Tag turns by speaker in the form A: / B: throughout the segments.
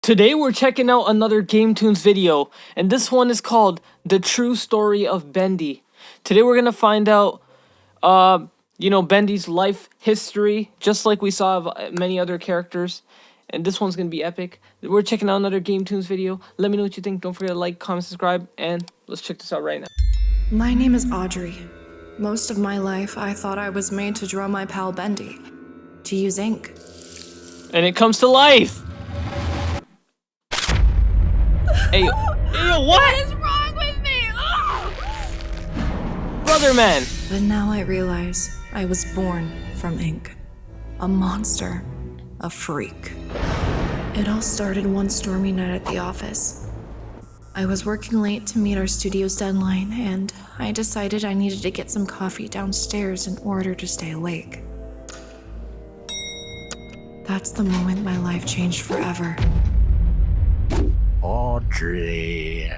A: Today we're checking out another Gametoons video, and this one is called The True Story of Bendy. Today we're gonna find out, Bendy's life history, just like we saw of many other characters. And this one's gonna be epic. We're checking out another Gametoons video. Let me know what you think. Don't forget to like, comment, subscribe, and let's check this out right now.
B: My name is Audrey. Most of my life, I thought I was made to draw my pal Bendy, to use ink.
A: And it comes to life! Hey, what?
B: What is wrong with me?
A: Brother man!
B: But now I realize I was born from ink. A monster. A freak. It all started one stormy night at the office. I was working late to meet our studio's deadline, and I decided I needed to get some coffee downstairs in order to stay awake. That's the moment my life changed forever.
C: Audrey.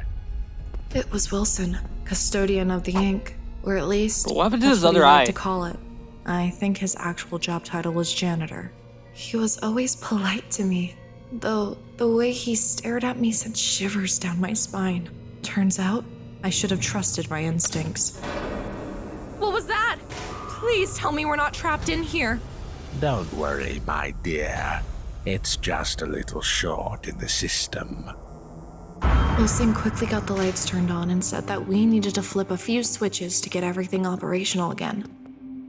B: It was Wilson, custodian of the ink, or at least
A: But what happened to
B: that's
A: his
B: what he
A: other
B: liked
A: eye?
B: to call it. I think his actual job title was janitor. He was always polite to me, though the way he stared at me sent shivers down my spine. Turns out, I should have trusted my instincts. What was that? Please tell me we're not trapped in here.
C: Don't worry, my dear. It's just a little short in the system.
B: Wilson quickly got the lights turned on and said that we needed to flip a few switches to get everything operational again.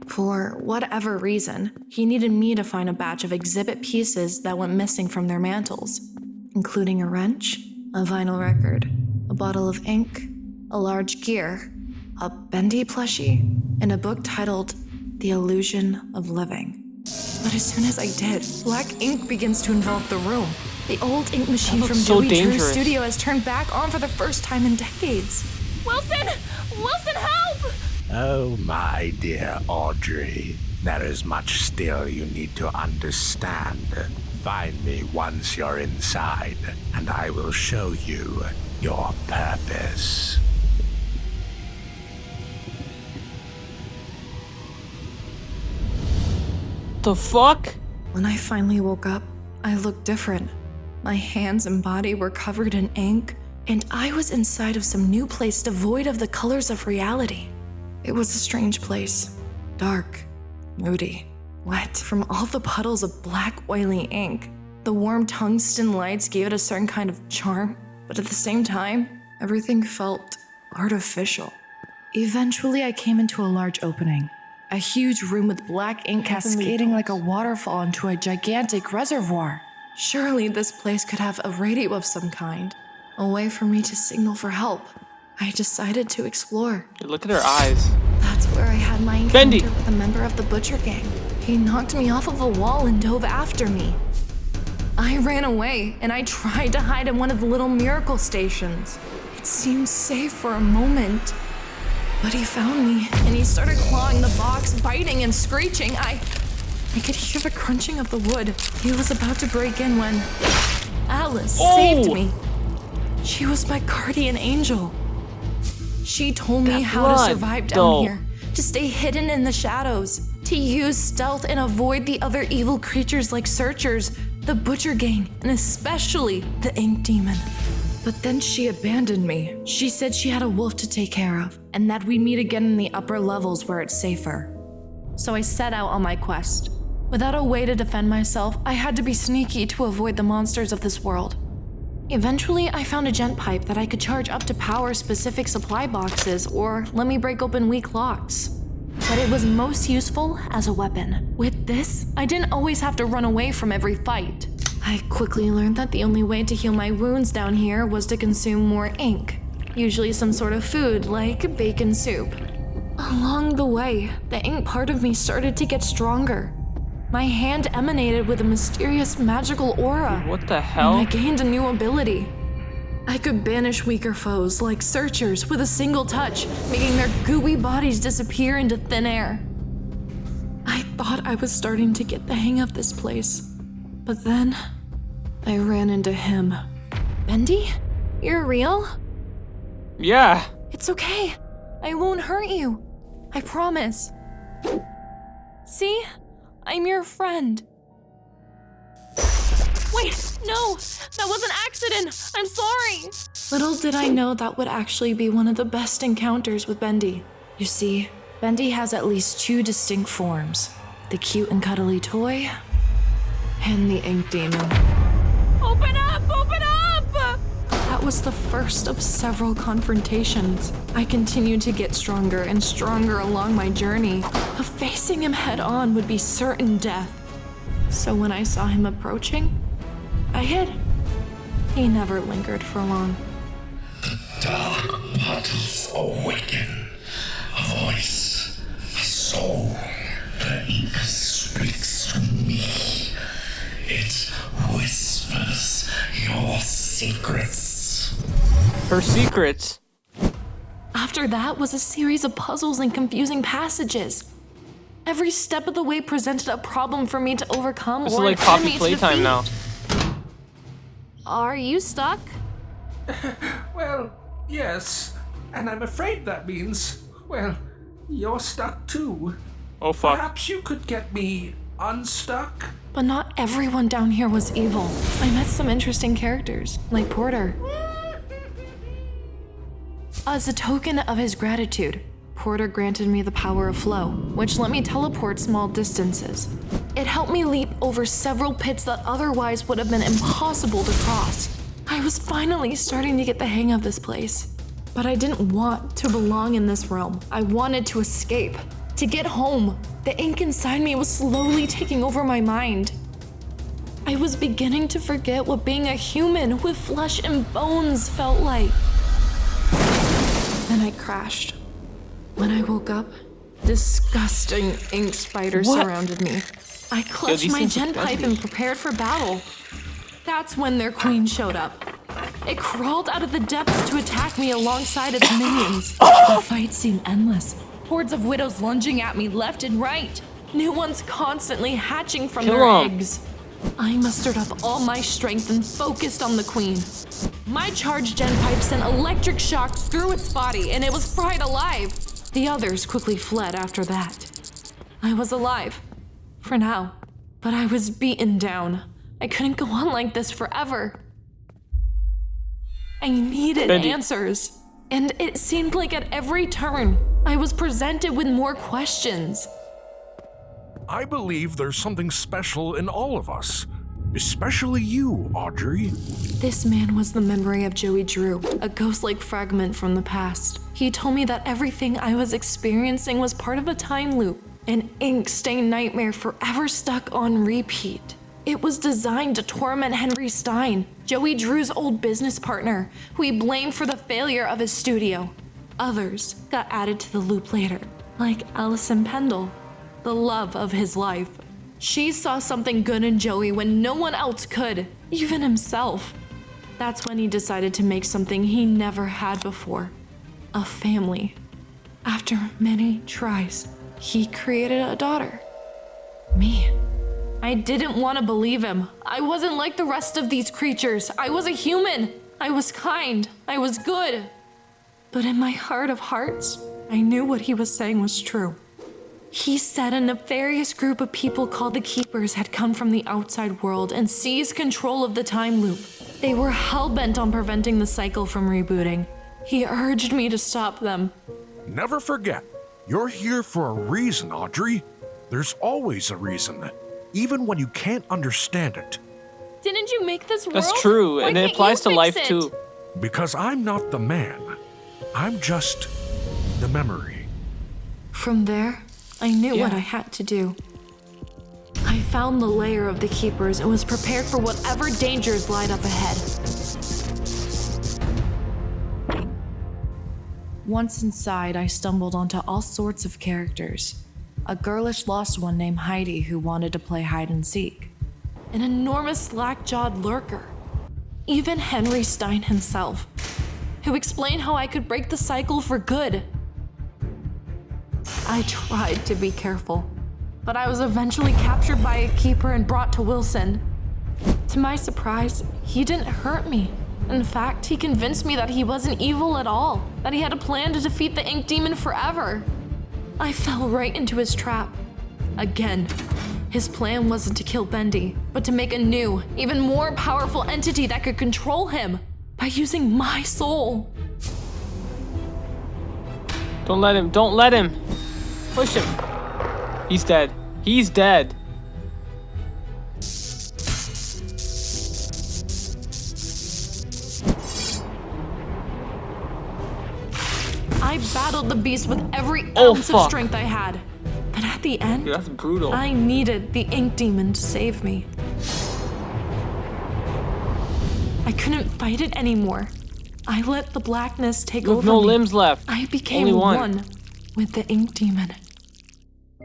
B: For whatever reason, he needed me to find a batch of exhibit pieces that went missing from their mantles, including a wrench, a vinyl record, a bottle of ink, a large gear, a Bendy plushie, and a book titled The Illusion of Living. But as soon as I did, black ink begins to envelop the room. The old ink machine
A: That
B: from
A: looks so
B: Joey Drew's
A: dangerous.
B: studio has turned back on for the first time in decades. Wilson! Wilson, help!
C: Oh, my dear Audrey. There is much still you need to understand. Find me once you're inside, and I will show you your purpose.
A: The fuck?
B: When I finally woke up, I looked different. My hands and body were covered in ink, and I was inside of some new place devoid of the colors of reality. It was a strange place. Dark, moody, wet from all the puddles of black, oily ink. The warm tungsten lights gave it a certain kind of charm, but at the same time, everything felt artificial. Eventually, I came into a large opening. A huge room with black ink cascading like a waterfall into a gigantic reservoir. Surely this place could have a radio of some kind, a way for me to signal for help. I decided to explore.
A: Dude, look at her eyes.
B: That's where I had my encounter
A: Bendy!
B: with a member of the Butcher Gang. He knocked me off of a wall and dove after me. I ran away, and I tried to hide in one of the little miracle stations. It seemed safe for a moment. But he found me, and he started clawing the box, biting and screeching. I could hear the crunching of the wood. He was about to break in when Alice saved me. She was my guardian angel. She told me
A: That
B: how to
A: blood,
B: survive down
A: though.
B: here, to stay hidden in the shadows, to use stealth and avoid the other evil creatures like Searchers, the Butcher Gang, and especially the Ink Demon. But then she abandoned me. She said she had a wolf to take care of, and that we'd meet again in the upper levels where it's safer. So I set out on my quest. Without a way to defend myself, I had to be sneaky to avoid the monsters of this world. Eventually, I found a gent pipe that I could charge up to power specific supply boxes or let me break open weak locks. But it was most useful as a weapon. With this, I didn't always have to run away from every fight. I quickly learned that the only way to heal my wounds down here was to consume more ink, usually some sort of food like bacon soup. Along the way, the ink part of me started to get stronger. My hand emanated with a mysterious magical aura.
A: What the
B: And
A: hell?
B: I gained a new ability. I could banish weaker foes like Searchers with a single touch, making their gooey bodies disappear into thin air. I thought I was starting to get the hang of this place. But then, I ran into him. Bendy? You're real?
A: Yeah.
B: It's okay. I won't hurt you. I promise. See? I'm your friend. Wait, no, that was an accident. I'm sorry. Little did I know that would actually be one of the best encounters with Bendy. You see, Bendy has at least two distinct forms. The cute and cuddly toy, and the ink demon. Open up! Open up! That was the first of several confrontations. I continued to get stronger and stronger along my journey, but facing him head on would be certain death. So when I saw him approaching, I hid. He never lingered for long.
D: Dark puddles awaken. A voice, a soul. The ink speaks to me. It whispers your secrets.
A: Her secrets.
B: After that was a series of puzzles and confusing passages. Every step of the way presented a problem for me to overcome
A: This is
B: or
A: like
B: an
A: Poppy
B: enemy to
A: playtime
B: defeat.
A: now.
B: Are you stuck?
E: Well, yes. And I'm afraid that means, well, you're stuck too.
A: Oh fuck.
E: Perhaps you could get me unstuck?
B: But not everyone down here was evil. I met some interesting characters, like Porter. As a token of his gratitude, Porter granted me the power of flow, which let me teleport small distances. It helped me leap over several pits that otherwise would have been impossible to cross. I was finally starting to get the hang of this place. But I didn't want to belong in this realm. I wanted to escape, to get home. The ink inside me was slowly taking over my mind. I was beginning to forget what being a human with flesh and bones felt like. Then I crashed. When I woke up, disgusting ink spiders
A: What?
B: surrounded me. I clutched
A: these
B: my
A: things
B: gen
A: are
B: pipe
A: deadly.
B: and prepared for battle. That's when their queen showed up. It crawled out of the depths to attack me alongside its minions. The fight seemed endless. Hordes of widows lunging at me left and right. New ones constantly hatching from
A: Kill
B: their
A: 'em.
B: eggs. I mustered up all my strength and focused on the queen. My charged gen pipe sent electric shocks through its body and it was fried alive. The others quickly fled after that. I was alive. For now. But I was beaten down. I couldn't go on like this forever. I needed
A: Bendy.
B: answers. And it seemed like at every turn, I was presented with more questions.
C: I believe there's something special in all of us. Especially you, Audrey.
B: This man was the memory of Joey Drew, a ghost-like fragment from the past. He told me that everything I was experiencing was part of a time loop, an ink-stained nightmare forever stuck on repeat. It was designed to torment Henry Stein, Joey Drew's old business partner, who he blamed for the failure of his studio. Others got added to the loop later, like Allison Pendle, the love of his life. She saw something good in Joey when no one else could, even himself. That's when he decided to make something he never had before, a family. After many tries, he created a daughter. Me. I didn't want to believe him. I wasn't like the rest of these creatures. I was a human. I was kind. I was good. But in my heart of hearts, I knew what he was saying was true. He said a nefarious group of people called the Keepers had come from the outside world and seized control of the time loop. They were hell-bent on preventing the cycle from rebooting. He urged me to stop them.
C: Never forget, you're here for a reason, Audrey. There's always a reason, even when you can't understand it.
B: Didn't you make this world?
A: That's true,
B: Why
A: and it
B: can't
A: applies
B: you
A: to life
B: fix it?
A: too.
C: Because I'm not the man. I'm just the memory.
B: From there, I knew what
A: Yeah.
B: I had to do. I found the lair of the Keepers and was prepared for whatever dangers lied up ahead. Once inside, I stumbled onto all sorts of characters. A girlish lost one named Heidi who wanted to play hide and seek. An enormous slack-jawed lurker. Even Henry Stein himself, who explained how I could break the cycle for good. I tried to be careful, but I was eventually captured by a keeper and brought to Wilson. To my surprise, he didn't hurt me. In fact, he convinced me that he wasn't evil at all, that he had a plan to defeat the Ink Demon forever. I fell right into his trap. Again. His plan wasn't to kill Bendy, but to make a new, even more powerful entity that could control him by using my soul.
A: Don't let him. Don't let him. Push him. He's dead. He's dead.
B: I battled the beast with every
A: Oh,
B: ounce of
A: fuck.
B: strength I had. But at the end,
A: Dude, that's brutal.
B: I needed the ink demon to save me. I couldn't fight it anymore. I let the blackness take
A: You have
B: over
A: no
B: me.
A: limbs left.
B: I became
A: Only one.
B: one with the ink demon.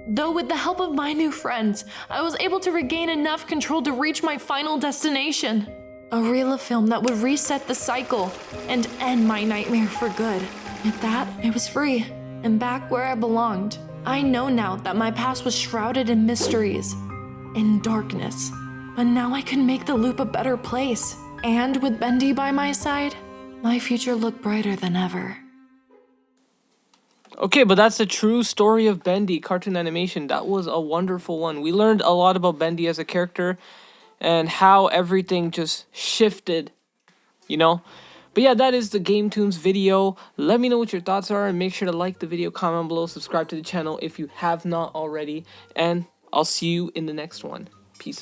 B: Though with the help of my new friends, I was able to regain enough control to reach my final destination. A reel of film that would reset the cycle and end my nightmare for good. With that, I was free and back where I belonged. I know now that my past was shrouded in mysteries, in darkness. But now I can make the loop a better place. And with Bendy by my side, my future looked brighter than ever.
A: Okay, but that's the true story of Bendy, cartoon animation. That was a wonderful one. We learned a lot about Bendy as a character and how everything just shifted, you know? But yeah, that is the Gametoons video. Let me know what your thoughts are and make sure to like the video, comment below, subscribe to the channel if you have not already. And I'll see you in the next one. Peace out.